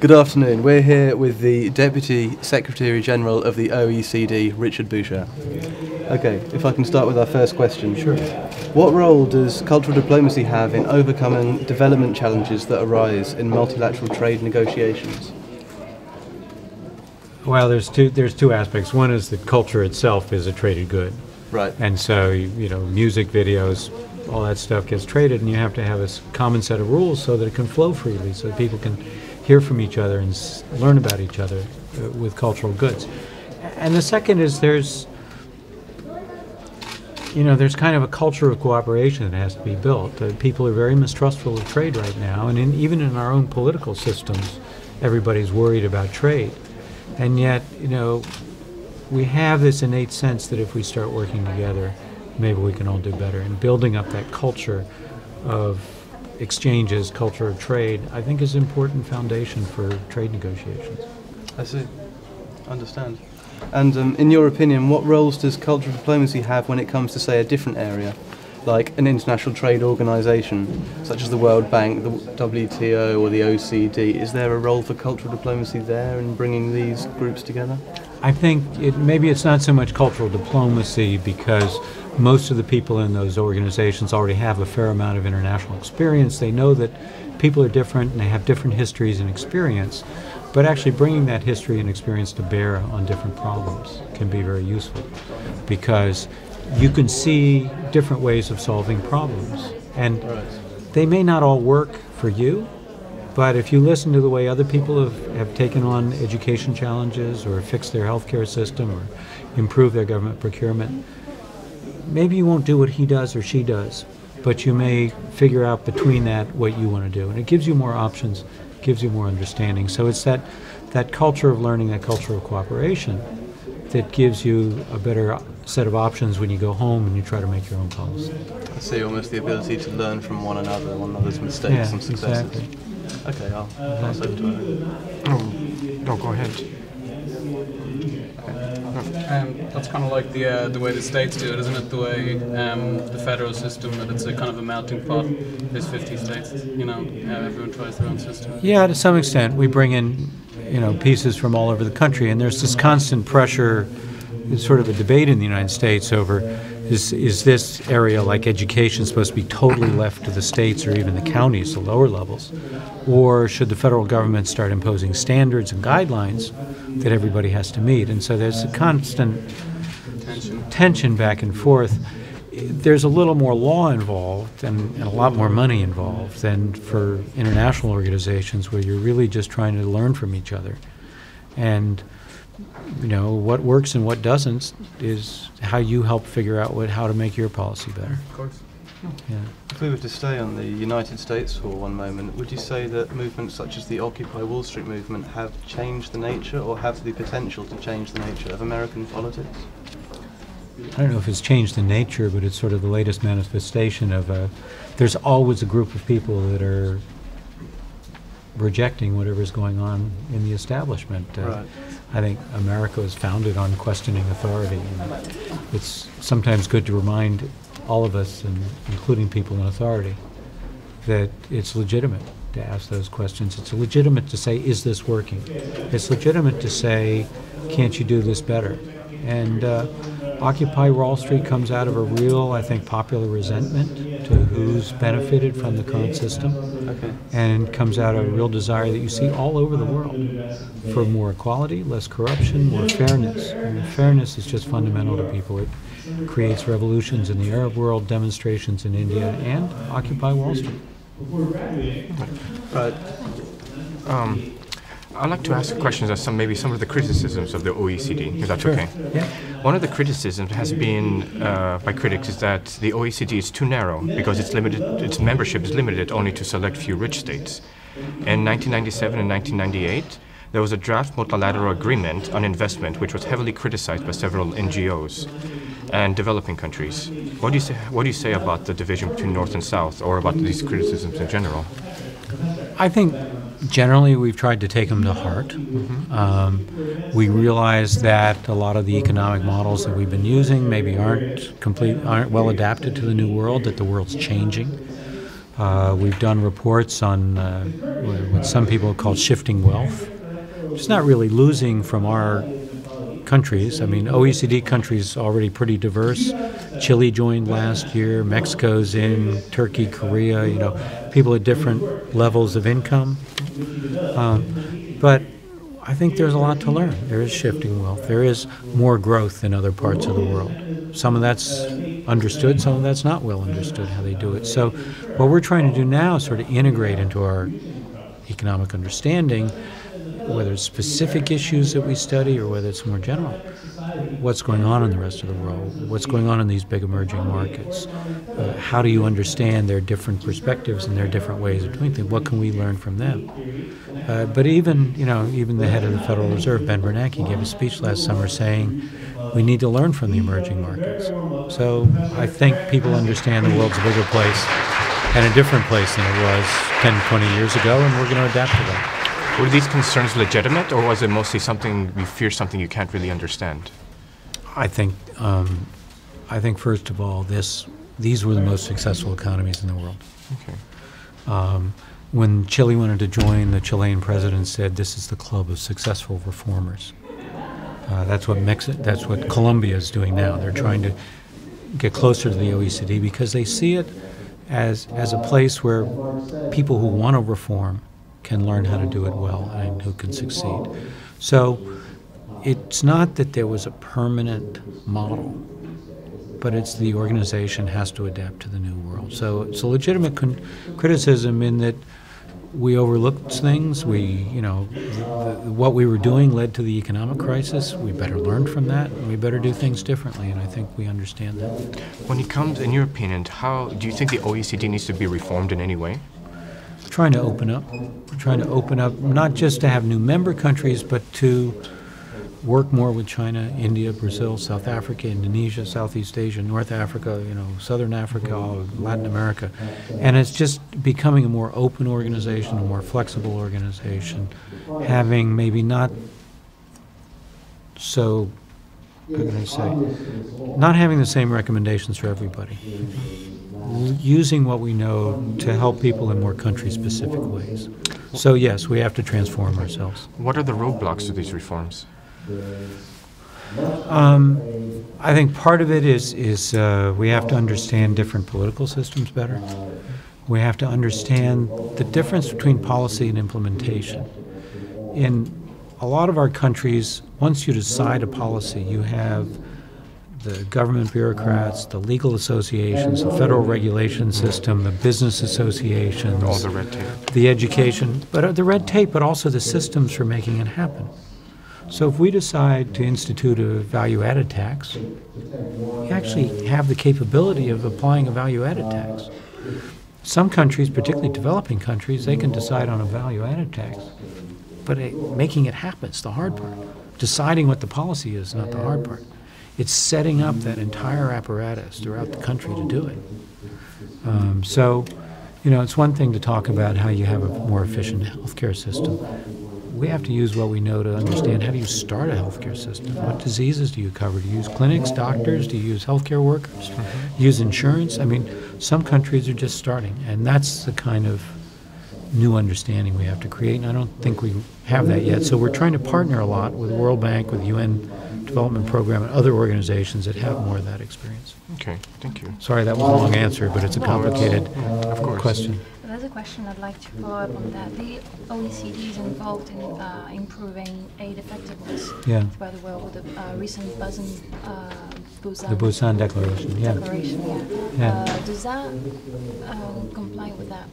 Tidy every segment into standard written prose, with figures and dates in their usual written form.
Good afternoon. We're here with the Deputy Secretary General of the OECD, Richard Boucher. Okay, if I can start with our first question. Sure. What role does cultural diplomacy have in overcoming development challenges that arise in multilateral trade negotiations? Well, there's two aspects. One is that culture itself is a traded good. Right. And so, music, videos, all that stuff gets traded, and you have to have a common set of rules so that it can flow freely, so that people can hear from each other and learn about each other with cultural goods. And the second is there's kind of a culture of cooperation that has to be built. People are very mistrustful of trade right now, and even in our own political systems, everybody's worried about trade. And yet, we have this innate sense that if we start working together, maybe we can all do better. And building up that culture of exchanges, culture of trade, I think is an important foundation for trade negotiations. I see. Understand. And in your opinion, what roles does cultural diplomacy have when it comes to, say, a different area, like an international trade organisation, such as the World Bank, the WTO, or the OECD? Is there a role for cultural diplomacy there in bringing these groups together? I think maybe it's not so much cultural diplomacy, because most of the people in those organizations already have a fair amount of international experience. They know that people are different and they have different histories and experience, but actually bringing that history and experience to bear on different problems can be very useful, because you can see different ways of solving problems. And they may not all work for you, but if you listen to the way other people have taken on education challenges or fixed their healthcare system or improved their government procurement, maybe you won't do what he does or she does, but you may figure out between that what you want to do. And it gives you more options, gives you more understanding. So it's that culture of learning, that culture of cooperation, that gives you a better set of options when you go home and you try to make your own policy. I see, almost the ability to learn from one another's mistakes and successes. Exactly. Okay, I'll pass over to her. No, go ahead. That's kind of like the way the states do it, isn't it? The way the federal system, that it's a kind of a melting pot. There's 50 states, everyone tries their own system. Yeah, to some extent. We bring in, pieces from all over the country, and there's this constant pressure. There's sort of a debate in the United States over is this area like education supposed to be totally left to the states or even the counties, the lower levels, or should the federal government start imposing standards and guidelines that everybody has to meet? And so there's a constant tension back and forth. There's a little more law involved and a lot more money involved than for international organizations, where you're really just trying to learn from each other. And what works and what doesn't is how you help figure out how to make your policy better. Of course. Yeah. If we were to stay on the United States for one moment, would you say that movements such as the Occupy Wall Street movement have changed the nature, or have the potential to change the nature of American politics? I don't know if it's changed the nature, but it's sort of the latest manifestation of there's always a group of people that are rejecting whatever's going on in the establishment. Right. I think America was founded on questioning authority, and it's sometimes good to remind all of us, and including people in authority, that it's legitimate to ask those questions. It's legitimate to say, is this working? It's legitimate to say, can't you do this better? And Occupy Wall Street comes out of a real, I think, popular resentment to who's benefited from the current system, and comes out of a real desire that you see all over the world for more equality, less corruption, more fairness. I mean, fairness is just fundamental to people. It creates revolutions in the Arab world, demonstrations in India, and Occupy Wall Street. Right. I'd like to ask questions of some of the criticisms of the OECD, if that's Sure. okay. Yeah. One of the criticisms has been by critics is that the OECD is too narrow because its membership is limited only to select few rich states. In 1997 and 1998, there was a draft multilateral agreement on investment which was heavily criticized by several NGOs and developing countries. What do you say about the division between North and South, or about these criticisms in general? I think generally we've tried to take them to heart. We realize that a lot of the economic models that we've been using maybe aren't well adapted to the new world, that the world's changing. We've done reports on what some people call shifting wealth. It's not really losing from our countries. I mean, OECD countries already pretty diverse. Chile joined last year. Mexico's in. Turkey, Korea. You know, people at different levels of income. But I think there's a lot to learn. There is shifting wealth. There is more growth in other parts of the world. Some of that's understood, some of that's not well understood how they do it. So what we're trying to do now is sort of integrate into our economic understanding, whether it's specific issues that we study or whether it's more general, what's going on in the rest of the world, what's going on in these big emerging markets, how do you understand their different perspectives and their different ways of doing things, what can we learn from them? But even the head of the Federal Reserve, Ben Bernanke, gave a speech last summer saying we need to learn from the emerging markets. So I think people understand the world's a bigger place and a different place than it was 10, 20 years ago, and we're going to adapt to that. Were these concerns legitimate, or was it mostly something you fear, something you can't really understand? I think first of all, these were the most successful economies in the world. Okay. When Chile wanted to join, the Chilean president said, "This is the club of successful reformers." That's what Colombia is doing now. They're trying to get closer to the OECD because they see it as a place where people who want to reform can learn how to do it well and who can succeed. So it's not that there was a permanent model, but it's the organization has to adapt to the new world. So it's a legitimate criticism in that we overlooked things. What we were doing led to the economic crisis. We better learn from that, and we better do things differently, and I think we understand that. When it comes, in your opinion, how do you think the OECD needs to be reformed in any way? Trying to open up. We're trying to open up not just to have new member countries, but to work more with China, India, Brazil, South Africa, Indonesia, Southeast Asia, North Africa, Southern Africa, Latin America. And it's just becoming a more open organization, a more flexible organization, having maybe not so, not having the same recommendations for everybody. Using what we know to help people in more country-specific ways. So yes, we have to transform ourselves. What are the roadblocks to these reforms? I think part of it is we have to understand different political systems better. We have to understand the difference between policy and implementation. In a lot of our countries, once you decide a policy, you have the government bureaucrats, the legal associations, the federal regulation system, the business associations, all the red tape, the education, but the red tape, but also the systems for making it happen. So if we decide to institute a value-added tax, we actually have the capability of applying a value-added tax. Some countries, particularly developing countries, they can decide on a value-added tax, but making it happen is the hard part. Deciding what the policy is not the hard part. It's setting up that entire apparatus throughout the country to do it. It's one thing to talk about how you have a more efficient healthcare system. We have to use what we know to understand how do you start a healthcare system? What diseases do you cover? Do you use clinics, doctors? Do you use healthcare workers? Do you use insurance? I mean, some countries are just starting, and that's the kind of new understanding we have to create, and I don't think we have that yet. So we're trying to partner a lot with the World Bank, with the UN Development Program, and other organizations that have more of that experience. Okay, thank you. Sorry, that was a long answer, but it's a complicated question. There's a question I'd like to follow up on that. The OECD is involved in improving aid effectiveness throughout the world with the recent Busan Declaration. Yeah. Does that comply with that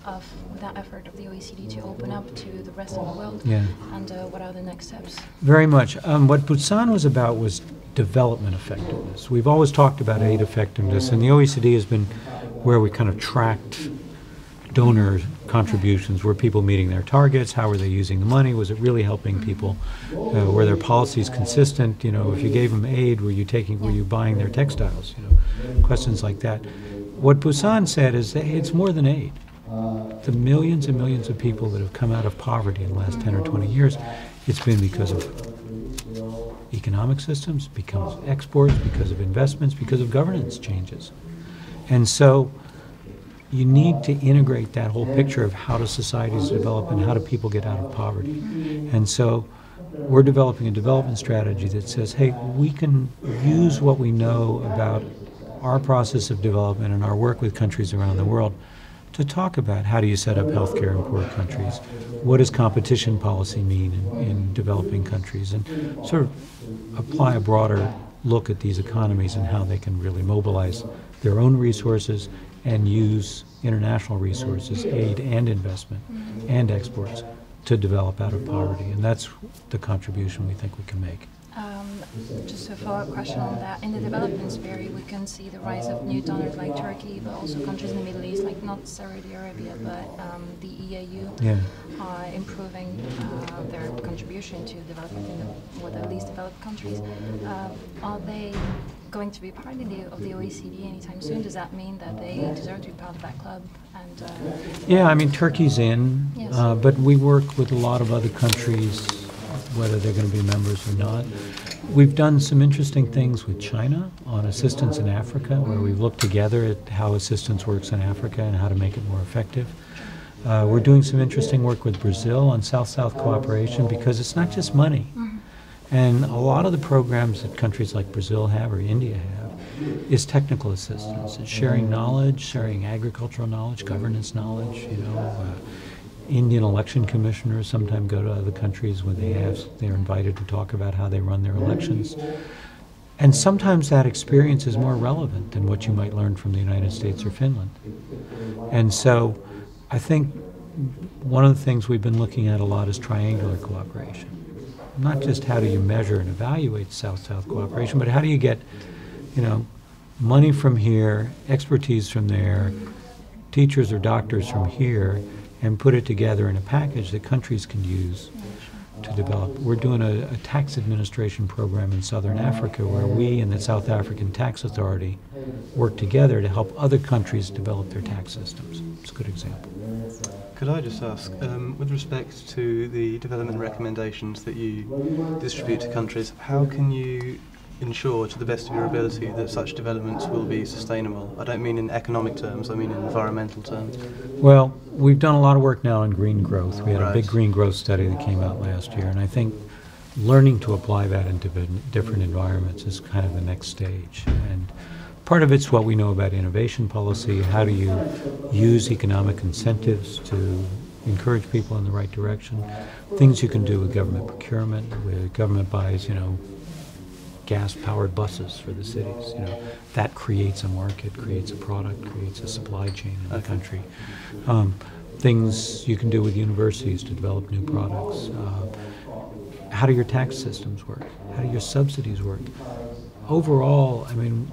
with that effort of the OECD to open up to the rest of the world? Yeah. And what are the next steps? Very much. What Busan was about was development effectiveness. We've always talked about aid effectiveness, and the OECD has been where we kind of tracked donor contributions. Were people meeting their targets? How were they using the money? Was it really helping people? Were their policies consistent? If you gave them aid, were you buying their textiles? Questions like that. What Busan said is that it's more than aid. The millions and millions of people that have come out of poverty in the last 10 or 20 years, it's been because of economic systems, because of exports, because of investments, because of governance changes. And so you need to integrate that whole picture of how do societies develop and how do people get out of poverty. And so we're developing a development strategy that says, hey, we can use what we know about our process of development and our work with countries around the world to talk about how do you set up healthcare in poor countries, what does competition policy mean in developing countries, and sort of apply a broader look at these economies and how they can really mobilize their own resources and use international resources, aid and investment and exports to develop out of poverty. And that's the contribution we think we can make. Just a follow-up question on that. In the development sphere, we can see the rise of new donors like Turkey, but also countries in the Middle East, like not Saudi Arabia, but the EAU, improving their contribution to development in the least developed countries. Are they going to be part of the OECD anytime soon? Does that mean that they deserve to be part of that club? And yeah, I mean, Turkey's in, yes. But we work with a lot of other countries, whether they're going to be members or not. We've done some interesting things with China on assistance in Africa, where we've looked together at how assistance works in Africa and how to make it more effective. We're doing some interesting work with Brazil on South-South cooperation, because it's not just money. And a lot of the programs that countries like Brazil have or India have is technical assistance. It's sharing knowledge, sharing agricultural knowledge, governance knowledge, Indian election commissioners sometimes go to other countries when they're invited to talk about how they run their elections. And sometimes that experience is more relevant than what you might learn from the United States or Finland. And so I think one of the things we've been looking at a lot is triangular cooperation. Not just how do you measure and evaluate South-South cooperation, but how do you get, money from here, expertise from there, teachers or doctors from here, and put it together in a package that countries can use to develop. We're doing a tax administration program in Southern Africa where we and the South African Tax Authority work together to help other countries develop their tax systems. It's a good example. Could I just ask, with respect to the development recommendations that you distribute to countries, how can you ensure to the best of your ability that such developments will be sustainable? I don't mean in economic terms, I mean in environmental terms. Well, we've done a lot of work now on green growth. We had a Right. big green growth study that came out last year, and I think learning to apply that into different environments is kind of the next stage. And part of it's what we know about innovation policy. How do you use economic incentives to encourage people in the right direction? Things you can do with government procurement, where government buys, gas-powered buses for the cities. That creates a market, creates a product, creates a supply chain in the country. Things you can do with universities to develop new products. How do your tax systems work? How do your subsidies work? Overall, I mean,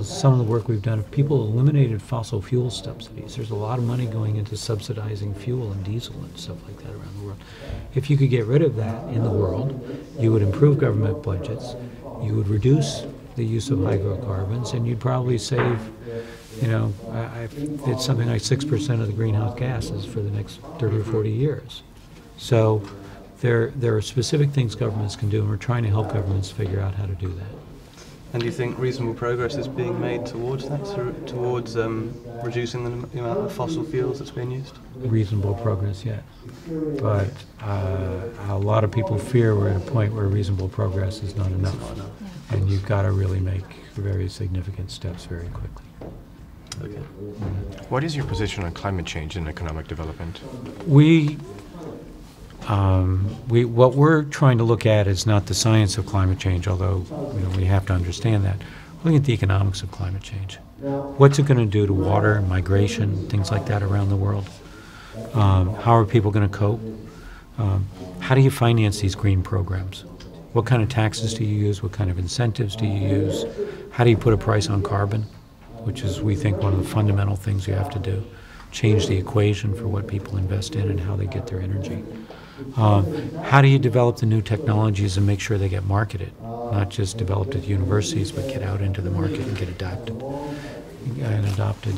some of the work we've done, if people eliminated fossil fuel subsidies, there's a lot of money going into subsidizing fuel and diesel and stuff like that around the world. If you could get rid of that in the world, you would improve government budgets, you would reduce the use of hydrocarbons, and you'd probably save, it's something like 6% of the greenhouse gases for the next 30 or 40 years. So there are specific things governments can do, and we're trying to help governments figure out how to do that. And do you think reasonable progress is being made towards that, towards reducing the amount of fossil fuels that's being used? Reasonable progress yet. But a lot of people fear we're at a point where reasonable progress is not enough. And you've got to really make very significant steps very quickly. Okay. What is your position on climate change and economic development? What we're trying to look at is not the science of climate change, although we have to understand that. We're looking at the economics of climate change. What's it going to do to water, migration, things like that around the world? How are people going to cope? How do you finance these green programs? What kind of taxes do you use? What kind of incentives do you use? How do you put a price on carbon, which is, we think, one of the fundamental things you have to do. Change the equation for what people invest in and how they get their energy. How do you develop the new technologies and make sure they get marketed? Not just developed at universities, but get out into the market and get adopted.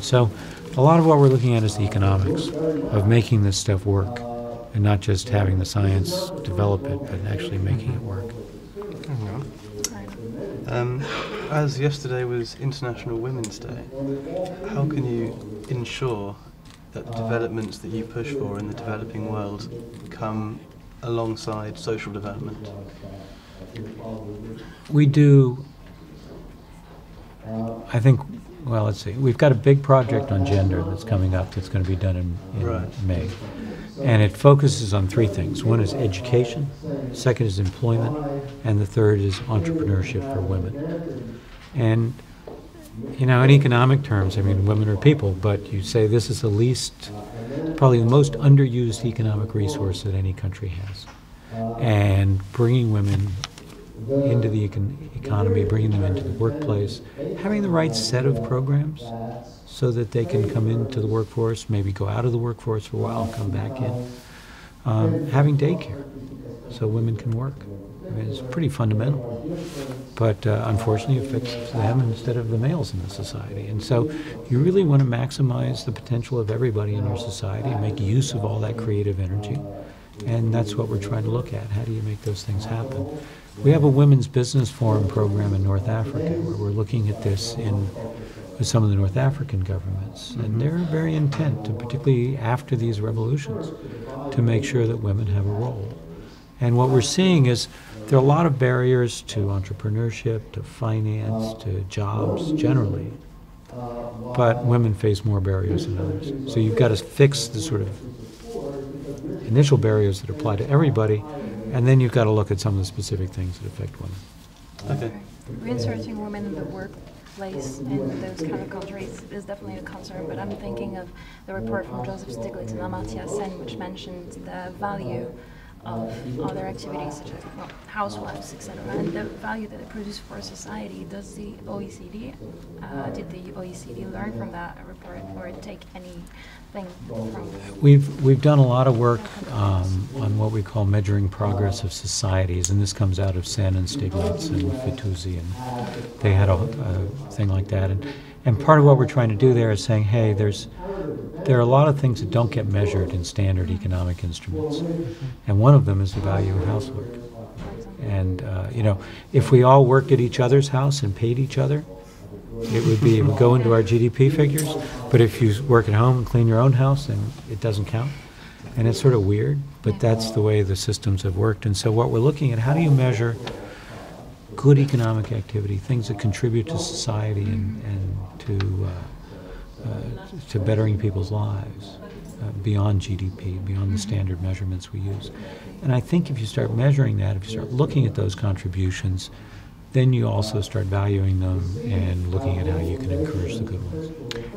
So a lot of what we're looking at is the economics of making this stuff work, and not just having the science develop it, but actually making it work. As yesterday was International Women's Day, how can you ensure that the developments that you push for in the developing world come alongside social development? We do, I think, well, let's see. We've got a big project on gender that's coming up that's going to be done in May. And it focuses on three things. One is education, second is employment, and the third is entrepreneurship for women. And, you know, in economic terms, I mean, women are people, but you say this is the least, probably the most underused economic resource that any country has. And bringing women into the economy, bringing them into the workplace, having the right set of programs so that they can come into the workforce, maybe go out of the workforce for a while and come back in. Having daycare so women can work. I mean, it's pretty fundamental. But unfortunately, it affects them instead of the males in the society. And so you really want to maximize the potential of everybody in your society and make use of all that creative energy. And that's what we're trying to look at. How do you make those things happen? We have a Women's Business Forum program in North Africa where we're looking at this with some of the North African governments. And they're very intent, particularly after these revolutions, to make sure that women have a role. And what we're seeing is there are a lot of barriers to entrepreneurship, to finance, to jobs generally. But women face more barriers than others. So you've got to fix the sort of initial barriers that apply to everybody, and then you've got to look at some of the specific things that affect women. Okay. Reinserting women in the workplace in those kind of countries is definitely a concern, but I'm thinking of the report from Joseph Stiglitz and Amartya Sen, which mentioned the value of other activities such as housewives, etc., and the value that it produces for society. Does the OECD, did the OECD learn from that report or take anything from it? We've done a lot of work on what we call measuring progress of societies, and this comes out of Sen and Stiglitz and Fitoussi, and they had a thing like that. And part of what we're trying to do there is saying, hey, there are a lot of things that don't get measured in standard economic instruments, and one of them is the value of housework. And you know, if we all worked at each other's house and paid each other, it would go into our GDP figures. But if you work at home and clean your own house, then it doesn't count. And it's sort of weird, but that's the way the systems have worked. And so what we're looking at, how do you measure good economic activity, things that contribute to society and to bettering people's lives beyond GDP, beyond the standard measurements we use. And I think if you start measuring that, if you start looking at those contributions, then you also start valuing them and looking at how you can encourage the good ones.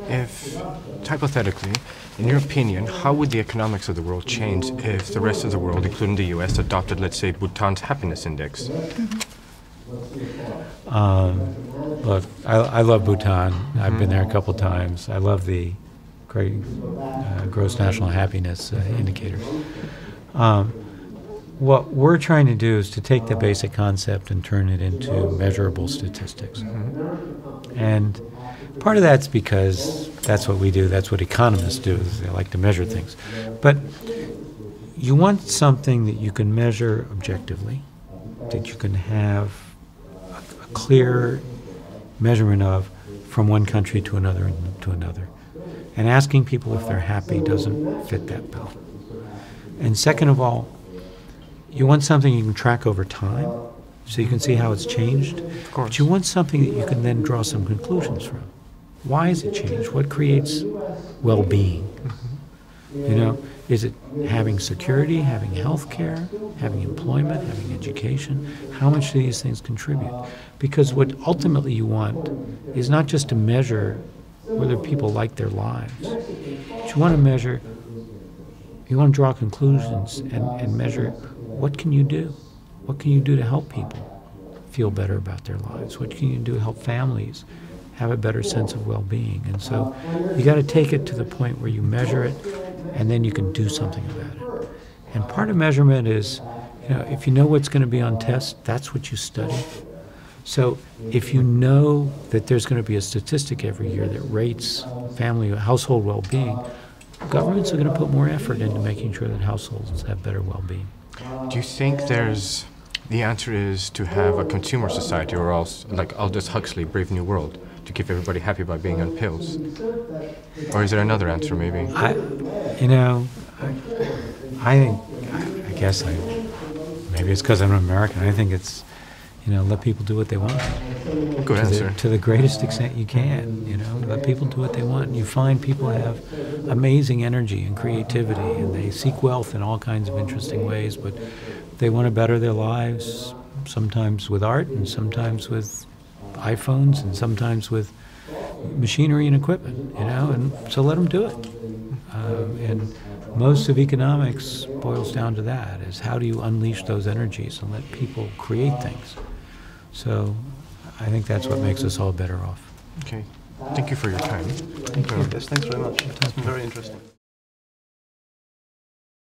If, hypothetically, in your opinion, how would the economics of the world change if the rest of the world, including the US, adopted, let's say, Bhutan's happiness index? Look, I love Bhutan. I've been there a couple times. I love the great gross national happiness indicators. What we're trying to do is to take the basic concept and turn it into measurable statistics. And part of that's because that's what we do, that's what economists do, is they like to measure things. But you want something that you can measure objectively, that you can have a clear measurement of from one country to another and to another. And asking people if they're happy doesn't fit that bill. And second of all, you want something you can track over time, so you can see how it's changed. Of course. But you want something that you can then draw some conclusions from. Why has it changed? What creates well-being? You know, is it having security, having health care, having employment, having education? How much do these things contribute? Because what ultimately you want is not just to measure whether people like their lives, but you want to measure, you want to draw conclusions and measure what can you do? What can you do to help people feel better about their lives? What can you do to help families have a better sense of well-being? And so you got to take it to the point where you measure it and then you can do something about it. And part of measurement is, you know, if you know what's going to be on test, that's what you study. So if you know that there's going to be a statistic every year that rates family, household well-being, governments are going to put more effort into making sure that households have better well-being. Do you think the answer is to have a consumer society, or else, like Aldous Huxley, Brave New World? Do to keep everybody happy by being on pills? Or is there another answer, maybe? Maybe it's because I'm an American. I think it's, let people do what they want. Good answer. To the greatest extent you can, let people do what they want. You find people have amazing energy and creativity, and they seek wealth in all kinds of interesting ways, but they want to better their lives, sometimes with art, and sometimes with iPhones, and sometimes with machinery and equipment, and so let them do it. And most of economics boils down to that, is how do you unleash those energies and let people create things? So I think that's what makes us all better off. Okay. Thank you for your time. Thank you. Yes, thanks very much. It's been very interesting.